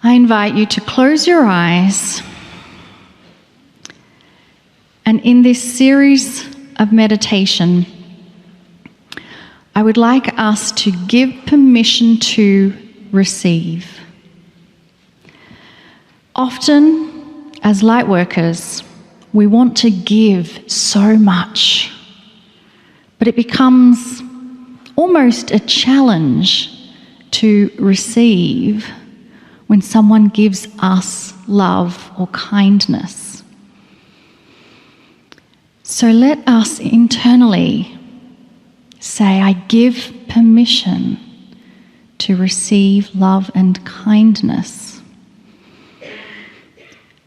I invite you to close your eyes, and in this series of meditation, I would like us to give permission to receive. Often, as light workers, we want to give so much, but it becomes almost a challenge to receive when someone gives us love or kindness. So let us internally say, I give permission to receive love and kindness.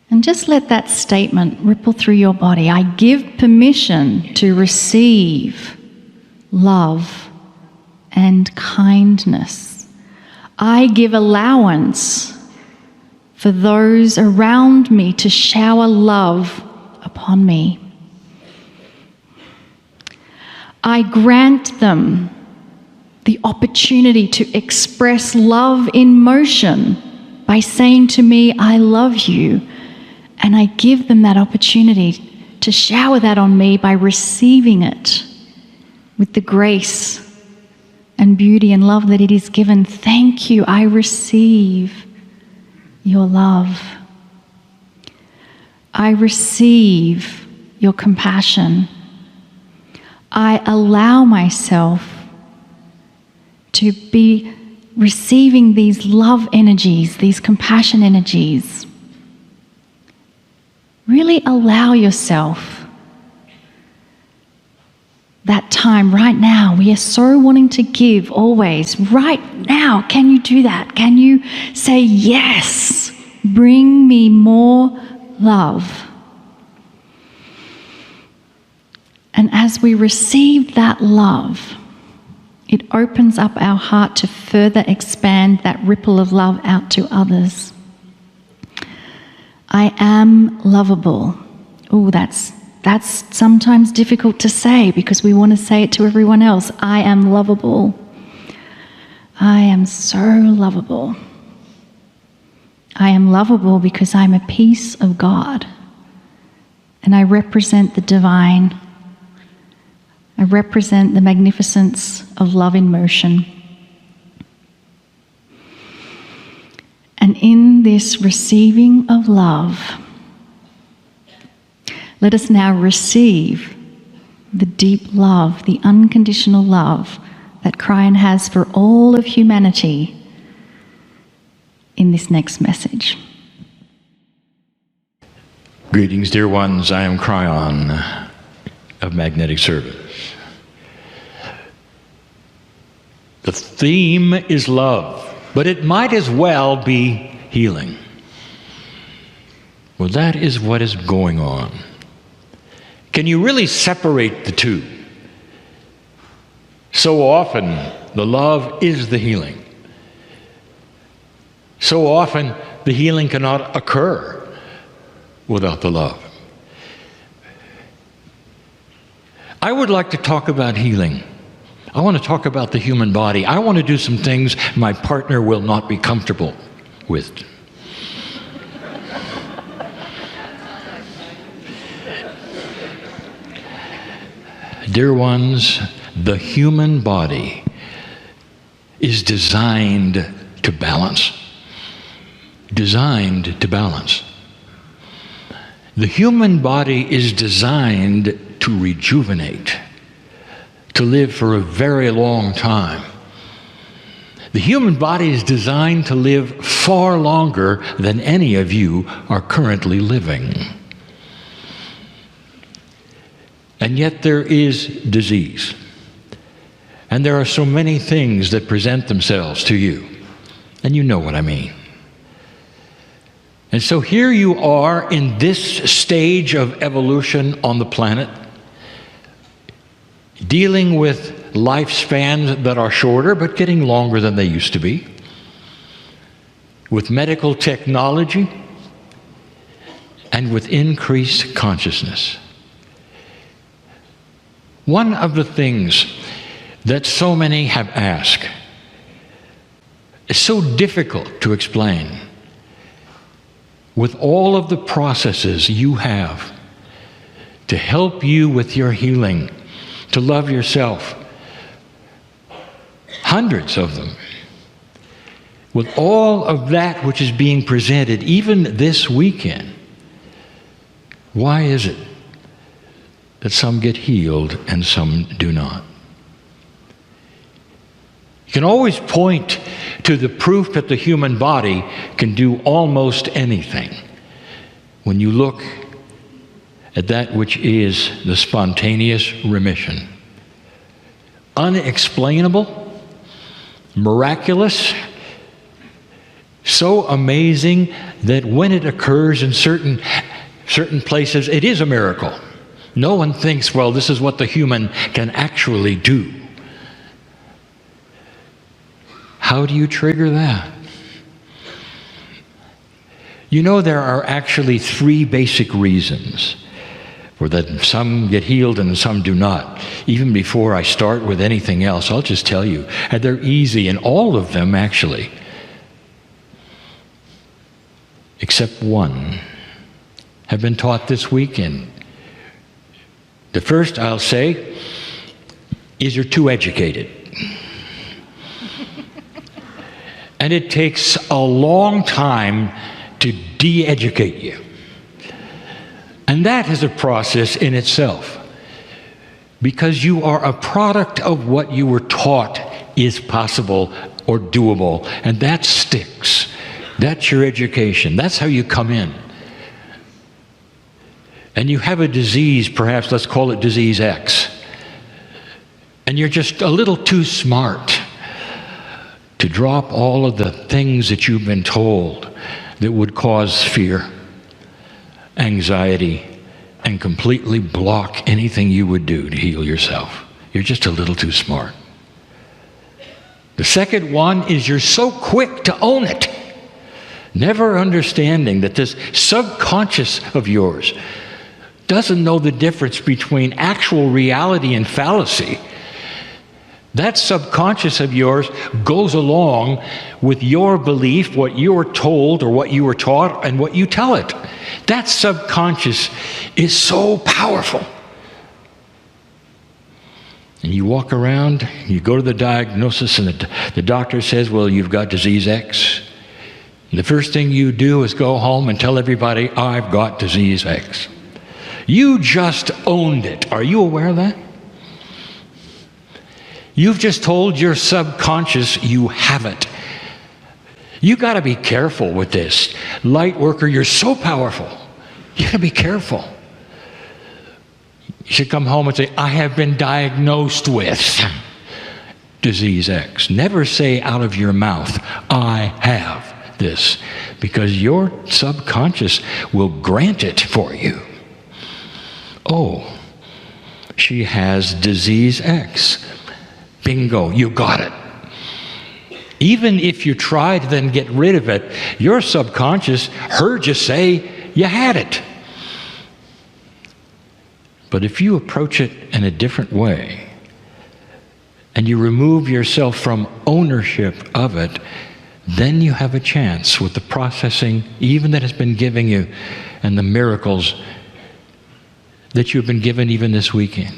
And just let that statement ripple through your body. I give permission to receive love and kindness. I give allowance for those around me to shower love upon me. I grant them the opportunity to express love in motion by saying to me, I love you. And I give them that opportunity to shower that on me by receiving it with the grace and beauty and love that it is given. Thank you, I receive your love. I receive your compassion. I allow myself to be receiving these love energies, these compassion energies. Really allow yourself that time right now. We are so wanting to give always. Right now, can you do that? Can you say, yes, bring me more love? And as we receive that love, it opens up our heart to further expand that ripple of love out to others. I am lovable. Oh, that's sometimes difficult to say because we want to say it to everyone else. I am lovable. I am so lovable. I am lovable because I'm a piece of God and I represent the divine. I represent the magnificence of love in motion. And in this receiving of love, let us now receive the deep love, the unconditional love that Kryon has for all of humanity in this next message. Greetings, dear ones. I am Kryon of Magnetic Service. The theme is love, but it might as well be healing. Well, that is what is going on. Can you really separate the two? So often, the love is the healing. So often, the healing cannot occur without the love. I would like to talk about healing. I want to talk about the human body. I want to do some things my partner will not be comfortable with. Dear ones, the human body is designed to balance. Designed to balance. The human body is designed to rejuvenate, to live for a very long time. The human body is designed to live far longer than any of you are currently living. And yet there is disease. And there are so many things that present themselves to you. And you know what I mean. And so here you are in this stage of evolution on the planet, dealing with lifespans that are shorter but getting longer than they used to be, with medical technology, and with increased consciousness. One of the things that so many have asked is so difficult to explain, with all of the processes you have to help you with your healing, to love yourself. Hundreds of them. With all of that which is being presented, even this weekend, why is it that some get healed and some do not? You can always point to the proof that the human body can do almost anything when you look at that which is the spontaneous remission. Unexplainable, miraculous, so amazing that when it occurs in certain places, it is a miracle. No one thinks, well, this is what the human can actually do. How do you trigger that? You know, there are actually 3 basic reasons for that some get healed and some do not. Even before I start with anything else, I'll just tell you, and they're easy, and all of them actually, except one, have been taught this weekend. The first, I'll say, is you're too educated. And it takes a long time to de-educate you. And that is a process in itself, because you are a product of what you were taught is possible or doable, and that sticks. That's your education. That's how you come in. And you have a disease, perhaps let's call it disease X, and you're just a little too smart to drop all of the things that you've been told that would cause fear, anxiety, and completely block anything you would do to heal yourself. You're just a little too smart. The second one is you're so quick to own it, never understanding that this subconscious of yours doesn't know the difference between actual reality and fallacy. That subconscious of yours goes along with your belief, what you were told or what you were taught, and what you tell it. That subconscious is so powerful. And you walk around, you go to the diagnosis, and the doctor says, well, you've got disease X. And the first thing you do is go home and tell everybody, I've got disease X. You just owned it. Are you aware of that? You've just told your subconscious you have it. You got to be careful with this. Light worker, you're so powerful. You got to be careful. You should come home and say, I have been diagnosed with disease X. Never say out of your mouth, I have this, because your subconscious will grant it for you. Oh, she has disease X. Bingo, you got it. Even if you try to then get rid of it, your subconscious heard you say you had it. But if you approach it in a different way, and you remove yourself from ownership of it, then you have a chance with the processing, even that has been giving you, and the miracles that you've been given even this weekend.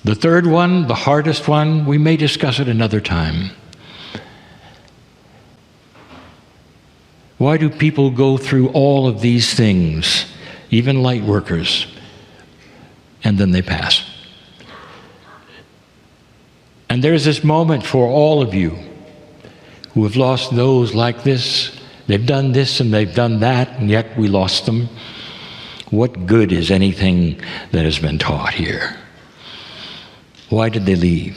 The third one, the hardest one, we may discuss it another time. Why do people go through all of these things, even light workers, and then they pass? And there's this moment for all of you who have lost those like this. They've done this and they've done that, and yet we lost them. What good is anything that has been taught here? Why did they leave?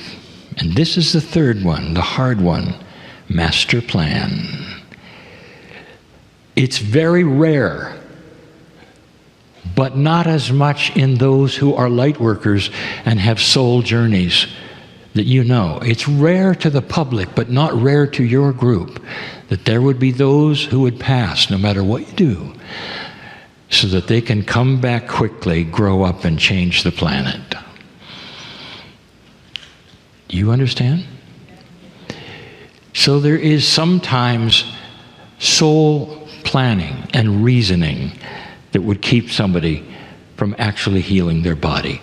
And this is the third one, the hard one, master plan. It's very rare, but not as much in those who are light workers and have soul journeys that you know. It's rare to the public, but not rare to your group, that there would be those who would pass no matter what you do, so that they can come back quickly, grow up, and change the planet. You understand? So there is sometimes soul planning and reasoning that would keep somebody from actually healing their body.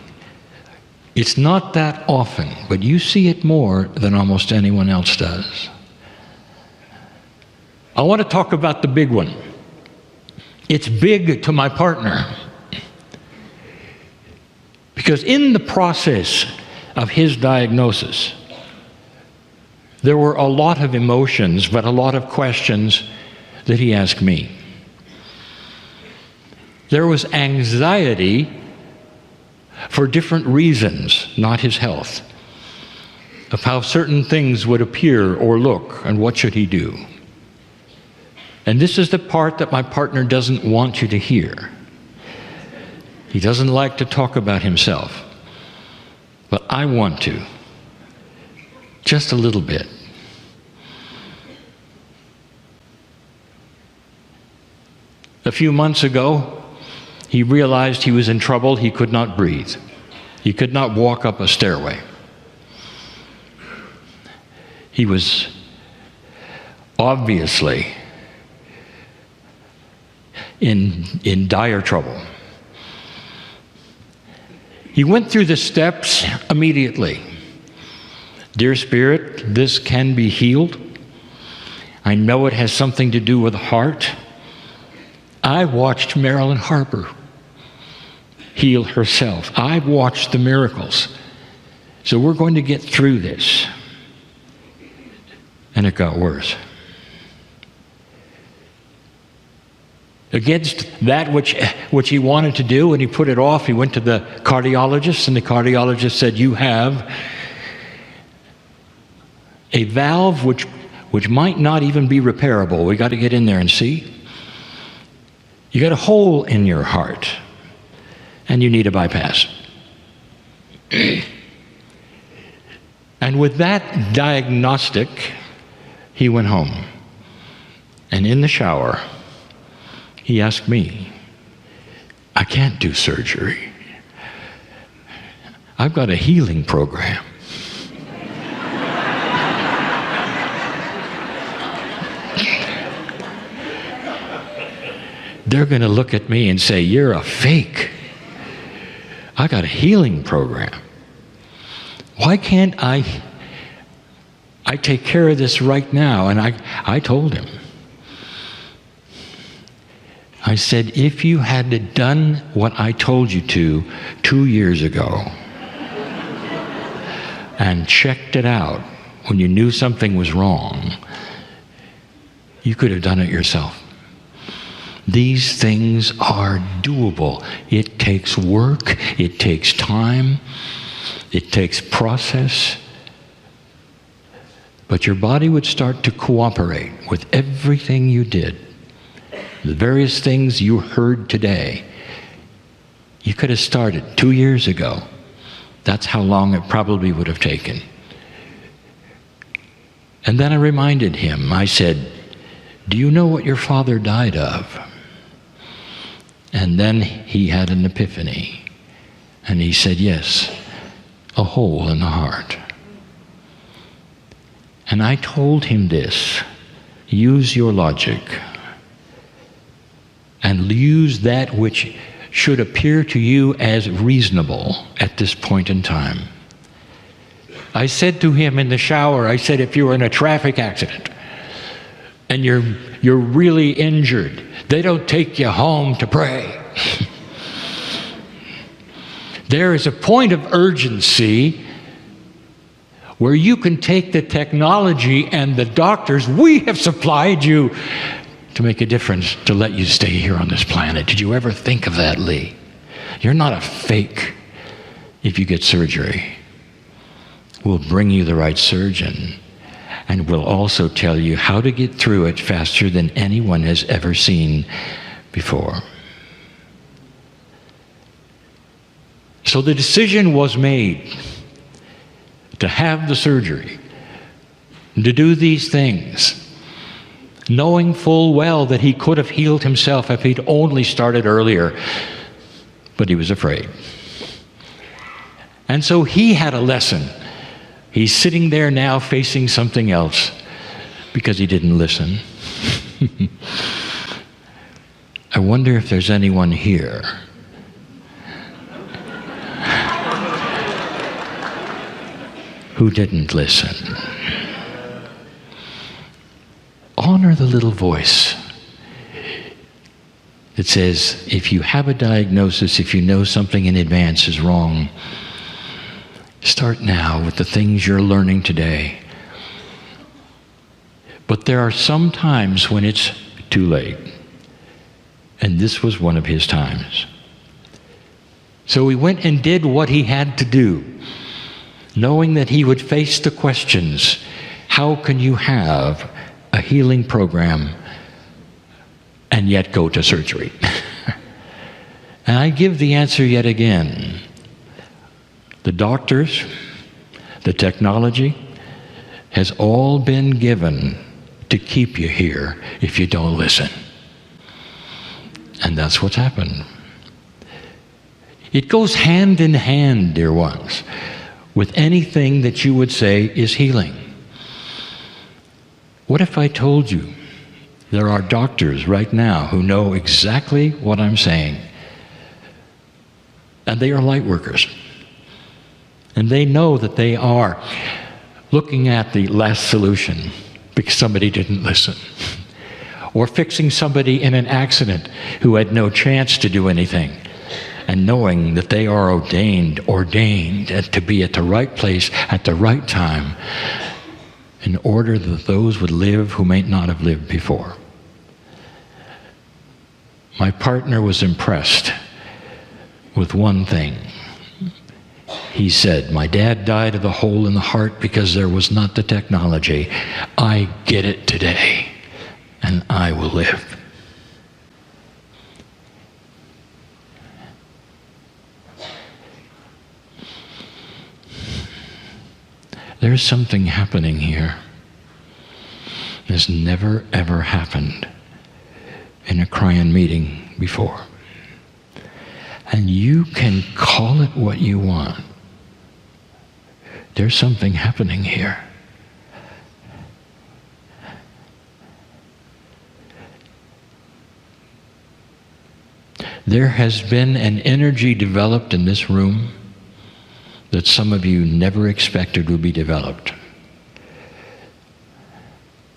It's not that often, but you see it more than almost anyone else does. I want to talk about the big one. It's big to my partner. Because in the process of his diagnosis, there were a lot of emotions, but a lot of questions that he asked me. There was anxiety for different reasons, not his health, of how certain things would appear or look, and what should he do. And this is the part that my partner doesn't want you to hear. He doesn't like to talk about himself, but I want to, just a little bit. A few months ago, he realized he was in trouble. He could not breathe. He could not walk up a stairway. He was obviously in dire trouble. He went through the steps immediately. Dear Spirit, this can be healed. I know it has something to do with the heart. I watched Marilyn Harper heal herself. I've watched the miracles. So we're going to get through this. And it got worse. Against that which he wanted to do, and he put it off, he went to the cardiologist, and the cardiologist said, you have a valve which might not even be repairable. We got to get in there and see. You got a hole in your heart, and you need a bypass. And with that diagnostic, he went home. And in the shower, he asked me, I can't do surgery. I've got a healing program. They're going to look at me and say, you're a fake. I got a healing program. Why can't I take care of this right now? And I told him. I said, if you had done what I told you to 2 years ago and checked it out when you knew something was wrong, you could have done it yourself. These things are doable. It takes work, it takes time, it takes process. But your body would start to cooperate with everything you did. The various things you heard today, you could have started 2 years ago. That's how long it probably would have taken. And then I reminded him, I said, do you know what your father died of? And then he had an epiphany. And he said, yes, a hole in the heart. And I told him this, use your logic. And use that which should appear to you as reasonable at this point in time. I said to him in the shower, I said, if you're in a traffic accident and you're really injured, they don't take you home to pray. There is a point of urgency where you can take the technology and the doctors we have supplied you to make a difference, to let you stay here on this planet. Did you ever think of that, Lee? You're not a fake if you get surgery. We'll bring you the right surgeon, and we'll also tell you how to get through it faster than anyone has ever seen before. So the decision was made to have the surgery, to do these things, knowing full well that he could have healed himself if he'd only started earlier, but he was afraid. And so he had a lesson. He's sitting there now facing something else because he didn't listen. I wonder if there's anyone here who didn't listen. Honor the little voice that says, if you have a diagnosis, if you know something in advance is wrong, start now with the things you're learning today. But there are some times when it's too late. And this was one of his times. So he went and did what he had to do, knowing that he would face the questions. How can you have a healing program and yet go to surgery? And I give the answer yet again. The doctors, the technology has all been given to keep you here if you don't listen. And that's what's happened. It goes hand in hand, dear ones, with anything that you would say is healing. What if I told you there are doctors right now who know exactly what I'm saying? And they are light workers. And they know that they are looking at the last solution because somebody didn't listen. Or fixing somebody in an accident who had no chance to do anything, and knowing that they are ordained to be at the right place at the right time in order that those would live who might not have lived before. My partner was impressed with one thing. He said, my dad died of a hole in the heart because there was not the technology. I get it today. And I will live. There's something happening here that's never ever happened in a Cryon meeting before. And you can call it what you want. There's something happening here. There has been an energy developed in this room that some of you never expected would be developed.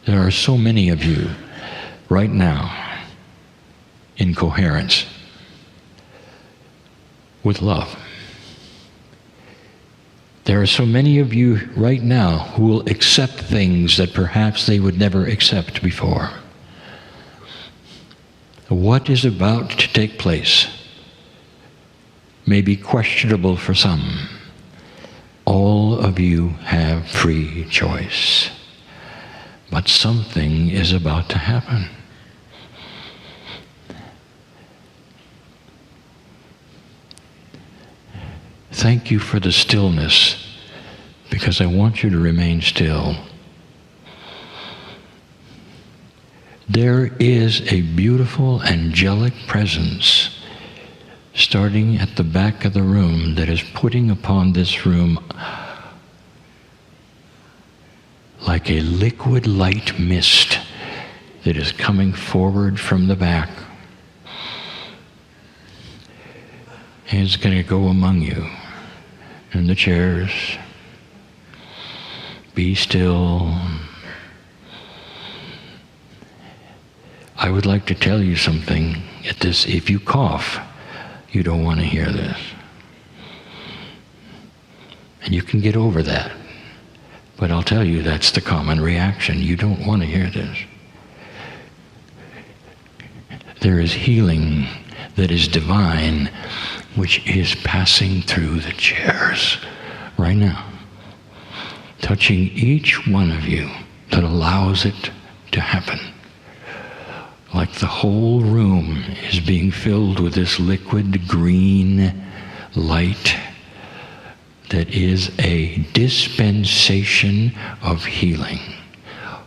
There are so many of you right now in coherence with love. There are so many of you right now who will accept things that perhaps they would never accept before. What is about to take place may be questionable for some. All of you have free choice. But something is about to happen. Thank you for the stillness, because I want you to remain still. There is a beautiful angelic presence starting at the back of the room that is putting upon this room like a liquid light mist that is coming forward from the back. And it's going to go among you in the chairs. Be still. I would like to tell you something at this. If you cough, you don't want to hear this. And you can get over that. But I'll tell you, that's the common reaction. You don't want to hear this. There is healing that is divine, which is passing through the chairs right now, touching each one of you that allows it to happen. Like the whole room is being filled with this liquid green light that is a dispensation of healing.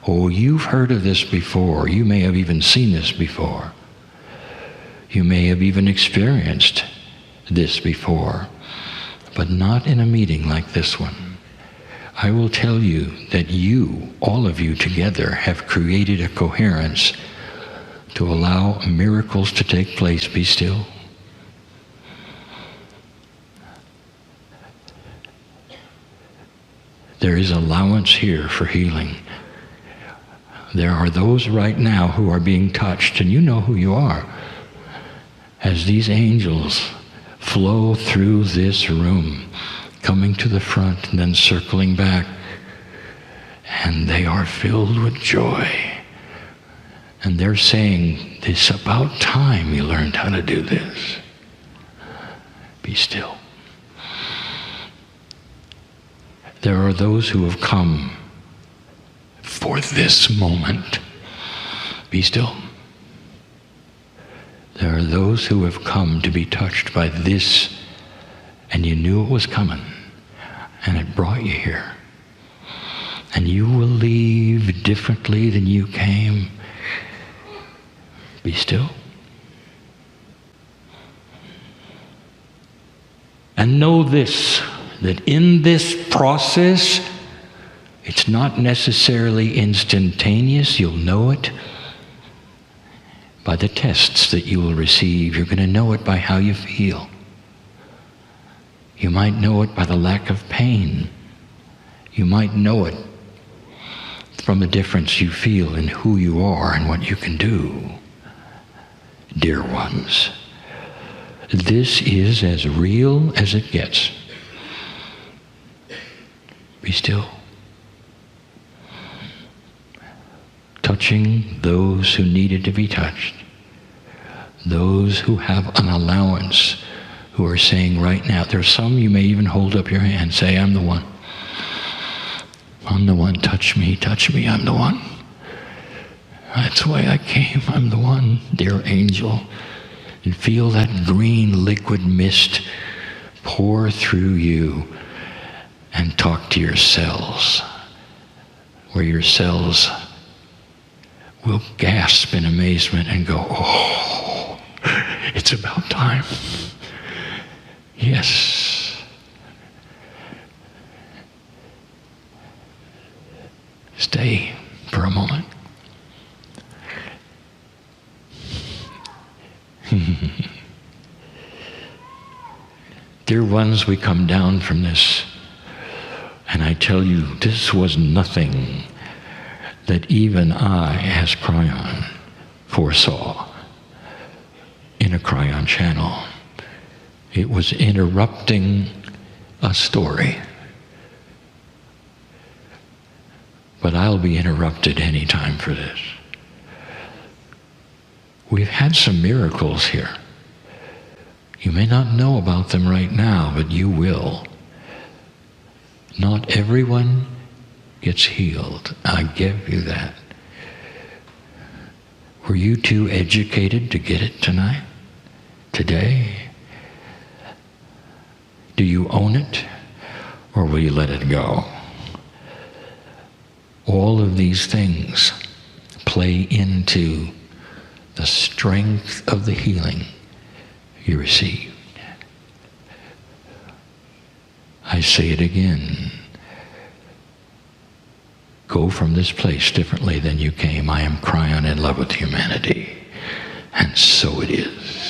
Oh, you've heard of this before. You may have even seen this before. You may have even experienced this before, but not in a meeting like this one. I will tell you that you, all of you together, have created a coherence to allow miracles to take place. Be still. There is allowance here for healing. There are those right now who are being touched, and you know who you are. As these angels flow through this room, coming to the front and then circling back, and they are filled with joy. And they're saying, it's about time you learned how to do this. Be still. There are those who have come for this moment. Be still. There are those who have come to be touched by this, and you knew it was coming, and it brought you here. And you will leave differently than you came. Be still. And know this, that in this process, it's not necessarily instantaneous. You'll know it by the tests that you will receive. You're going to know it by how you feel. You might know it by the lack of pain. You might know it from the difference you feel in who you are and what you can do. Dear ones, this is as real as it gets. Be still. Touching those who needed to be touched. Those who have an allowance, who are saying right now, there's some you may even hold up your hand, say, I'm the one. I'm the one, touch me, I'm the one. That's why I came, I'm the one, dear angel. And feel that green liquid mist pour through you and talk to your cells, where your cells will gasp in amazement and go, oh, it's about time. Yes. Stay for a moment. Dear ones, we come down from this, and I tell you, this was nothing that even I, as Kryon, foresaw in a Kryon channel. It was interrupting a story. But I'll be interrupted any time for this. We've had some miracles here. You may not know about them right now, but you will. Not everyone gets healed. I give you that. Were you too educated to get it tonight? Today? Do you own it, or will you let it go? All of these things play into the strength of the healing you received. I say it again. Go from this place differently than you came. I am Kryon in love with humanity. And so it is.